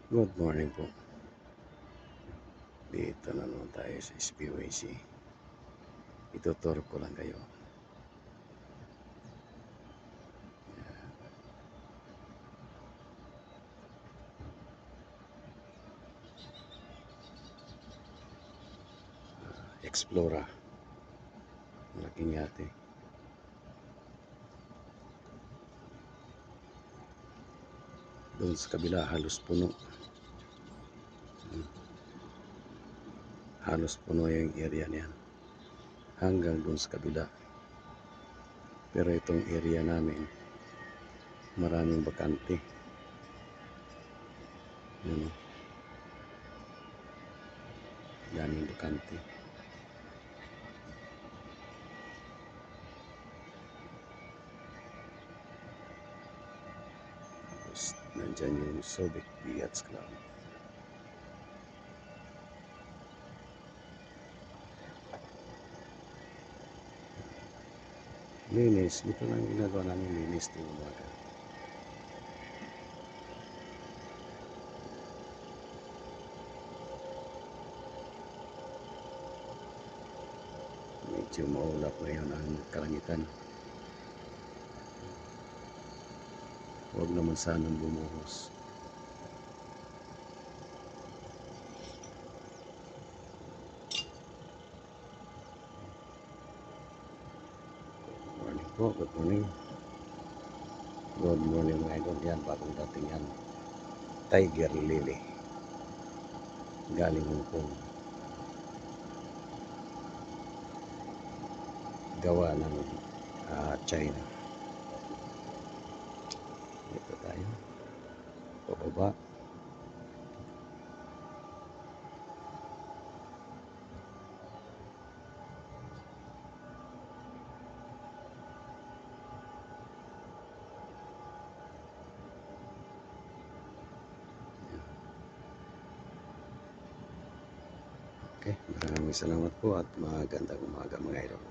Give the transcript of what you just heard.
Good morning po. Dito na naman tayo sa SPYC. Ituturo ko lang kayo. Explora. Malaking yate. Doon sa kabila halos puno. Halos puno yung area niyan. Hanggang doon sa kabila. Pero itong area namin, maraming bakante. Daming bakante. Tapos nandyan yung Subic Yachts Club. Linis. Dito lang ginagawa namin linis ng umaga. Medyo maulap ngayon ang kalangitan. Huwag naman sanang bumuhos. Good morning. Good morning mga idol. Yan, bagong dating yan. Tiger Lily. Galing Hong Kong. Gawa ng China. Dito tayo. Pababa. Okay, maraming salamat po at magandang umaga mga idol.